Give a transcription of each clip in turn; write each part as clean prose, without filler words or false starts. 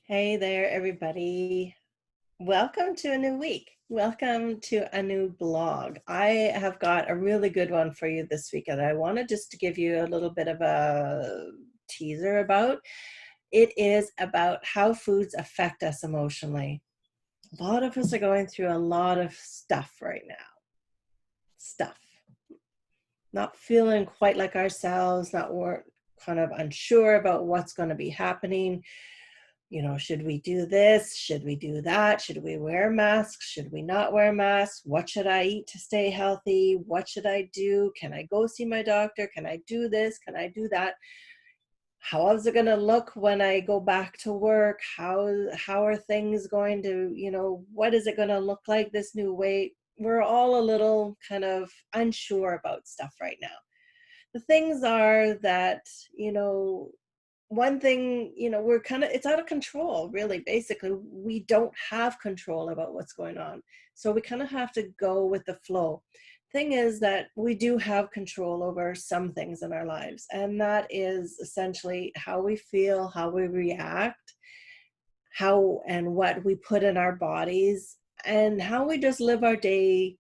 Hey there, everybody. Welcome to a new week. Welcome to a new blog. I have got a really good one for you this week, and I wanted just to give you a little bit of a teaser about. It is about how foods affect us emotionally. A lot of us are going through a lot of stuff right now. Stuff. Not feeling quite like ourselves, not kind of unsure about what's going to be happening. Should we do this? Should we do that? Should we wear masks? Should we not wear masks? What should I eat to stay healthy? What should I do? Can I go see my doctor? Can I do this? Can I do that? How is it going to look when I go back to work? How are things going to, what is it going to look like this new way? We're all a little kind of unsure about stuff right now. The things are that, one thing, we're kind of, it's out of control, really. Basically, we don't have control about what's going on. So we kind of have to go with the flow. Thing is that we do have control over some things in our lives, and that is essentially how we feel, how we react, how and what we put in our bodies, and how we just live our day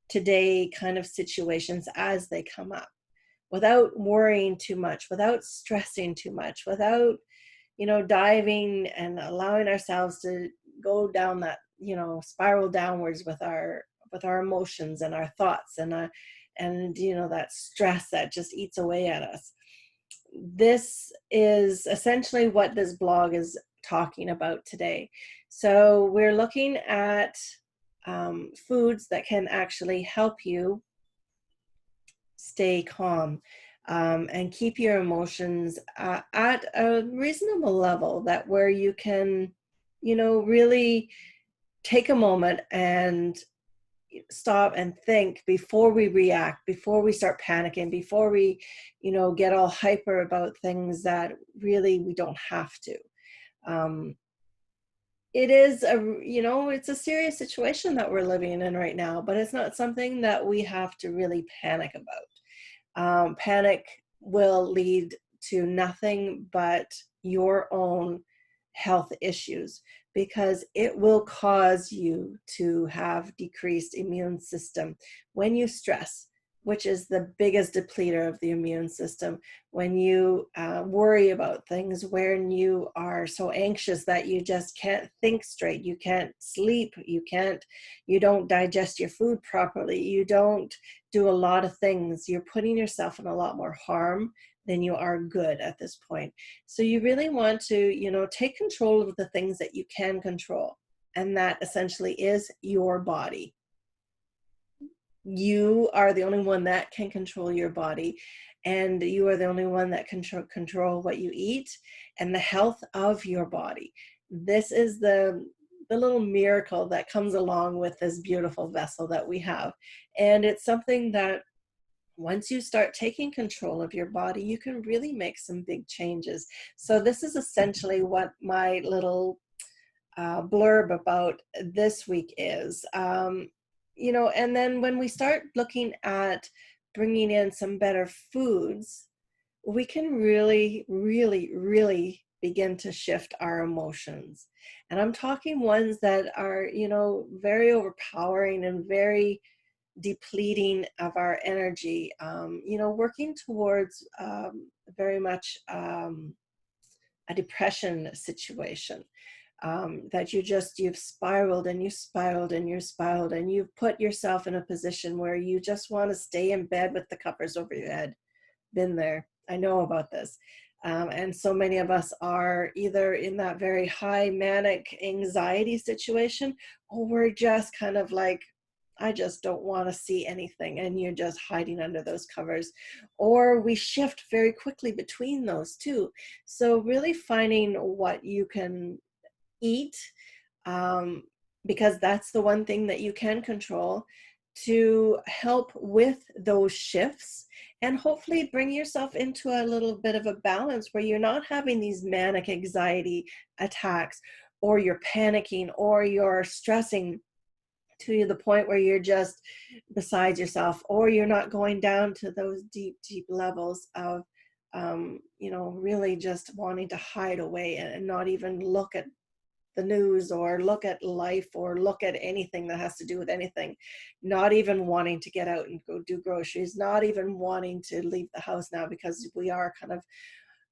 to day kind of situations as they come up, without worrying too much, without stressing too much, without, diving and allowing ourselves to go down that, spiral downwards with our emotions and our thoughts and that stress that just eats away at us. This is essentially what this blog is talking about today. So we're looking at foods that can actually help you stay calm, and keep your emotions at a reasonable level, that where you can, really take a moment and stop and think before we react, before we start panicking, before we, get all hyper about things that really we don't have to. Um, it is it's a serious situation that we're living in right now, but it's not something that we have to really panic about. Panic will lead to nothing but your own health issues, because it will cause you to have decreased immune system when you stress, which is the biggest depleter of the immune system. When you worry about things, when you are so anxious that you just can't think straight, you can't sleep, you don't digest your food properly, you don't do a lot of things, you're putting yourself in a lot more harm than you are good at this point. So you really want to, take control of the things that you can control. And that essentially is your body. You are the only one that can control your body, and you are the only one that can control what you eat and the health of your body. This is the little miracle that comes along with this beautiful vessel that we have. And it's something that once you start taking control of your body, you can really make some big changes. So this is essentially what my little blurb about this week is. And then when we start looking at bringing in some better foods, we can really, really, really begin to shift our emotions. And I'm talking ones that are, very overpowering and very depleting of our energy, working towards very much a depression situation, that you've spiraled and you spiraled and you spiraled, and you've put yourself in a position where you just want to stay in bed with the covers over your head. Been there. I know about this. And so many of us are either in that very high manic anxiety situation, or we're just kind of like, I just don't want to see anything, and you're just hiding under those covers. Or we shift very quickly between those two. So really finding what you can eat, um, because that's the one thing that you can control, to help with those shifts, and hopefully bring yourself into a little bit of a balance where you're not having these manic anxiety attacks, or you're panicking, or you're stressing to the point where you're just beside yourself, or you're not going down to those deep, deep levels of, really just wanting to hide away and not even look at the news or look at life or look at anything that has to do with anything, not even wanting to get out and go do groceries, not even wanting to leave the house now because we are kind of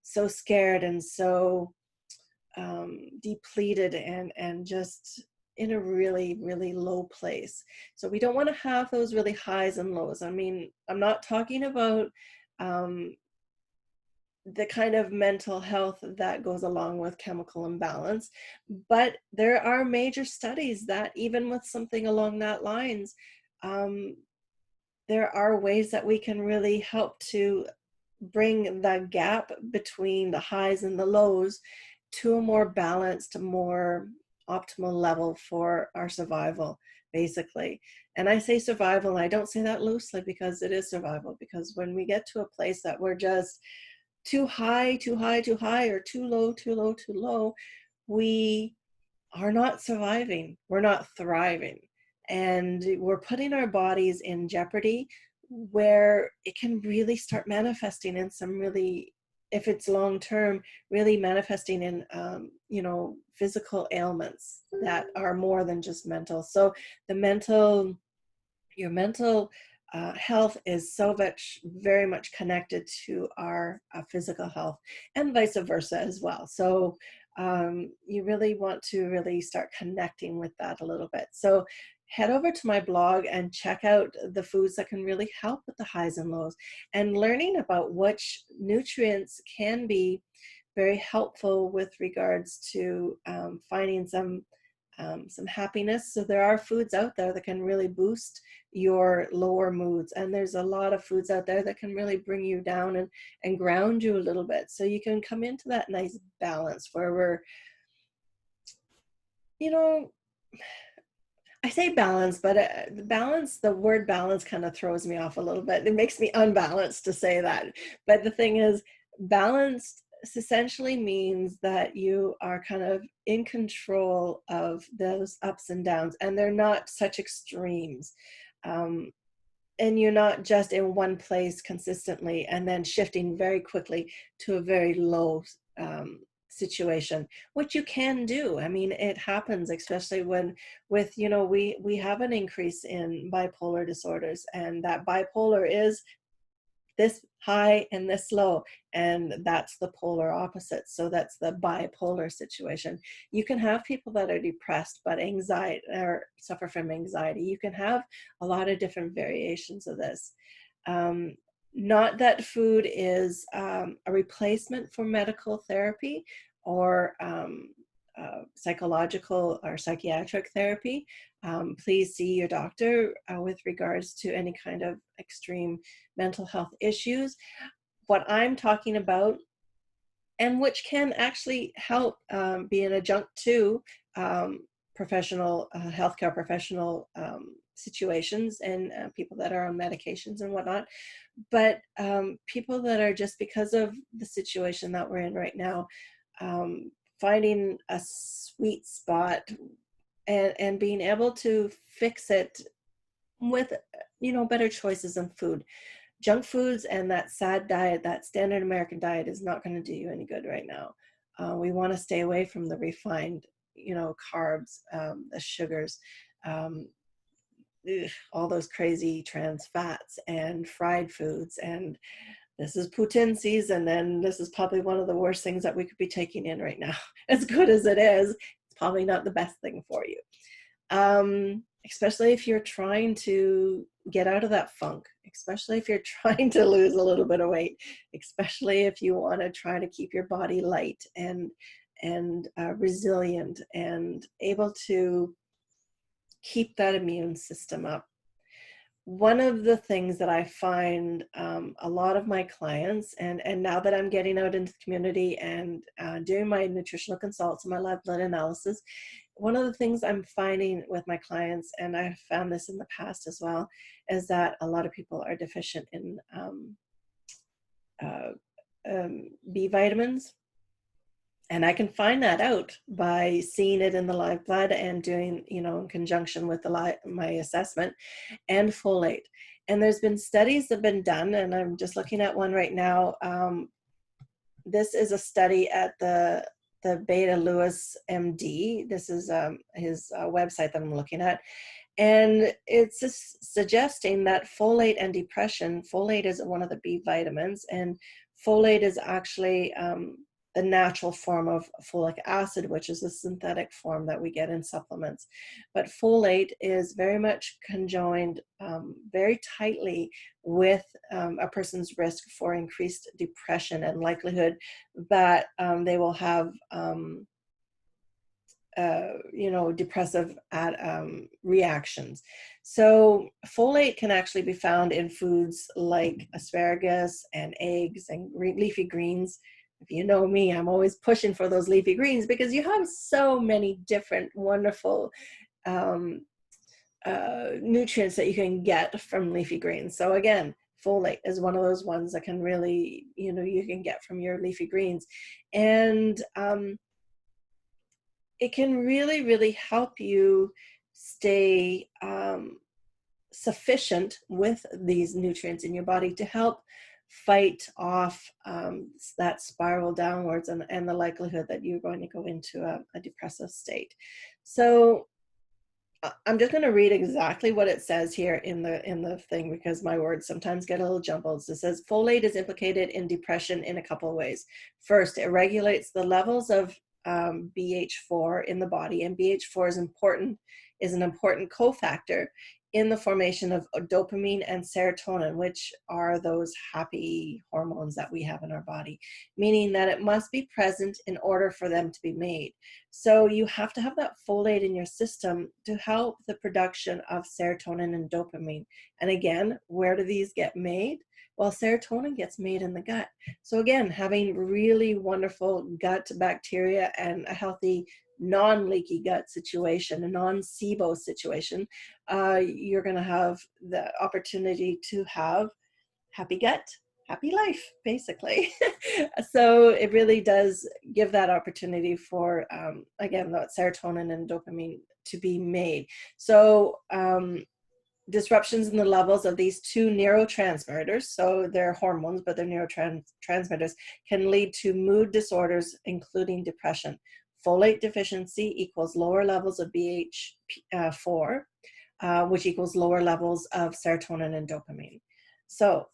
so scared and so depleted and just in a really, really low place. So we don't want to have those really highs and lows. I mean, I'm not talking about um, the kind of mental health that goes along with chemical imbalance, but there are major studies that even with something along that lines, um, there are ways that we can really help to bring the gap between the highs and the lows to a more balanced, more optimal level for our survival, basically. And I say survival, and I don't say that loosely because it is survival, because when we get to a place that we're just too high, too high, too high, or too low, too low, too low, we are not surviving. We're not thriving. And we're putting our bodies in jeopardy where it can really start manifesting in some really, if it's long term, really manifesting in, physical ailments that are more than just mental. So your mental health is so much, very much connected to our physical health, and vice versa as well. So you really want to really start connecting with that a little bit. So head over to my blog and check out the foods that can really help with the highs and lows, and learning about which nutrients can be very helpful with regards to finding some happiness. So there are foods out there that can really boost your lower moods. And there's a lot of foods out there that can really bring you down and ground you a little bit. So you can come into that nice balance where we're, you know, I say balance, but the word balance kind of throws me off a little bit. It makes me unbalanced to say that. But the thing is, balanced essentially means that you are kind of in control of those ups and downs, and they're not such extremes. And you're not just in one place consistently and then shifting very quickly to a very low situation, which you can do. I mean, it happens, especially when we have an increase in bipolar disorders, and that bipolar is this high and this low, and that's the polar opposite. So that's the bipolar situation. You can have people that are depressed but anxiety or suffer from anxiety. You can have a lot of different variations of this. Not that food is a replacement for medical therapy or psychological or psychiatric therapy. Please see your doctor with regards to any kind of extreme mental health issues. What I'm talking about, and which can actually help be an adjunct to professional healthcare professional situations, and people that are on medications and whatnot, but people that are, just because of the situation that we're in right now, finding a sweet spot and being able to fix it with better choices in food. Junk foods and that sad diet, that standard American diet, is not going to do you any good right now. We want to stay away from the refined carbs, the sugars, all those crazy trans fats and fried foods. And this is Putin season, and this is probably one of the worst things that we could be taking in right now. As good as it is, it's probably not the best thing for you. Especially if you're trying to get out of that funk, especially if you're trying to lose a little bit of weight, especially if you want to try to keep your body light and resilient and able to keep that immune system up. One of the things that I find a lot of my clients, and now that I'm getting out into the community and doing my nutritional consults and my live blood analysis, one of the things I'm finding with my clients, and I've found this in the past as well, is that a lot of people are deficient in B vitamins. And I can find that out by seeing it in the live blood and doing, in conjunction with my assessment, and folate. And there's been studies that have been done, and I'm just looking at one right now. This is a study at the the Beta Lewis MD. This is his website that I'm looking at. And it's just suggesting that folate and depression, folate is one of the B vitamins, and folate is actually the natural form of folic acid, which is a synthetic form that we get in supplements. But folate is very much conjoined very tightly with a person's risk for increased depression and likelihood that they will have depressive reactions. So folate can actually be found in foods like asparagus and eggs and leafy greens. If you know me, I'm always pushing for those leafy greens because you have so many different wonderful nutrients that you can get from leafy greens. So again, folate is one of those ones that can really, you can get from your leafy greens. And it can really, really help you stay sufficient with these nutrients in your body to help fight off that spiral downwards and the likelihood that you're going to go into a depressive state. So I'm just going to read exactly what it says here in the thing, because my words sometimes get a little jumbled. So it says folate is implicated in depression in a couple of ways. First, it regulates the levels of BH4 in the body, and BH4 is an important cofactor in the formation of dopamine and serotonin, which are those happy hormones that we have in our body, meaning that it must be present in order for them to be made. So you have to have that folate in your system to help the production of serotonin and dopamine. And again, where do these get made? Well, serotonin gets made in the gut. So again, having really wonderful gut bacteria and a healthy non-leaky gut situation, a non-SIBO situation, you're going to have the opportunity to have happy gut, happy life, basically. So it really does give that opportunity for, again, that serotonin and dopamine to be made. So disruptions in the levels of these two neurotransmitters, so they're hormones, but they're neurotransmitters, can lead to mood disorders, including depression. Folate deficiency equals lower levels of BH4, which equals lower levels of serotonin and dopamine. So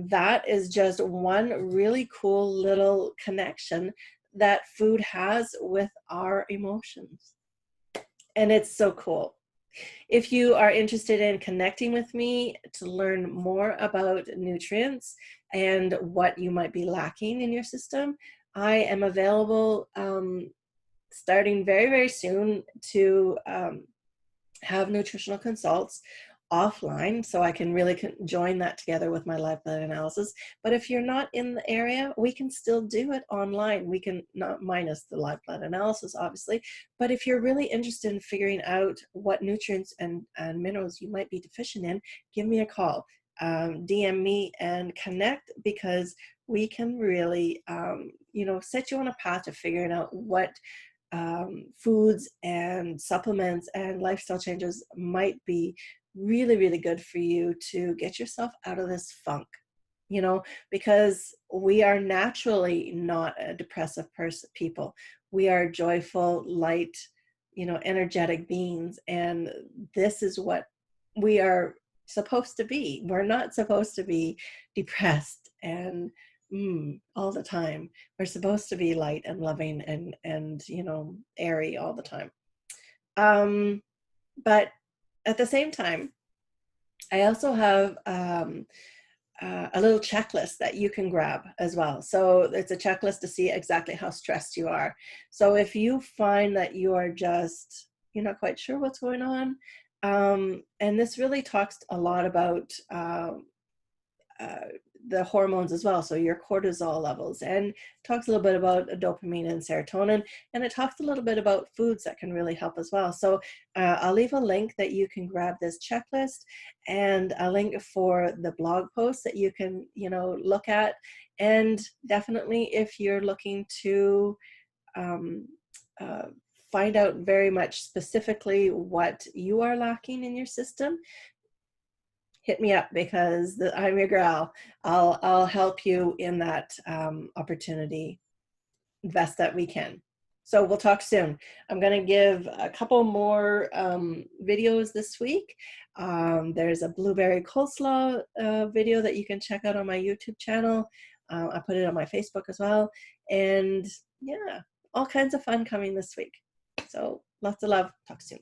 that is just one really cool little connection that food has with our emotions. And it's so cool. If you are interested in connecting with me to learn more about nutrients and what you might be lacking in your system, I am available starting very, very soon to have nutritional consults offline, so I can really join that together with my live blood analysis. But if you're not in the area, we can still do it online. We can, not minus the live blood analysis, obviously, but if you're really interested in figuring out what nutrients and minerals you might be deficient in, give me a call, DM me and connect, because we can really, set you on a path to figuring out what foods and supplements and lifestyle changes might be really, really good for you to get yourself out of this funk, because we are naturally not a depressive people. We are joyful, light, energetic beings. And this is what we are supposed to be. We're not supposed to be depressed and all the time. We're supposed to be light and loving and airy all the time. But at the same time, I also have a little checklist that you can grab as well. So it's a checklist to see exactly how stressed you are. So if you find that you are just, you're not quite sure what's going on, and this really talks a lot about the hormones as well, so your cortisol levels, and talks a little bit about dopamine and serotonin, and it talks a little bit about foods that can really help as well. So I'll leave a link that you can grab this checklist, and a link for the blog post that you can look at. And definitely, if you're looking to find out very much specifically what you are lacking in your system, hit me up, because I'm your girl. I'll help you in that opportunity best that we can. So we'll talk soon. I'm going to give a couple more videos this week. There's a blueberry coleslaw video that you can check out on my YouTube channel. I put it on my Facebook as well. And yeah, all kinds of fun coming this week. So lots of love. Talk soon.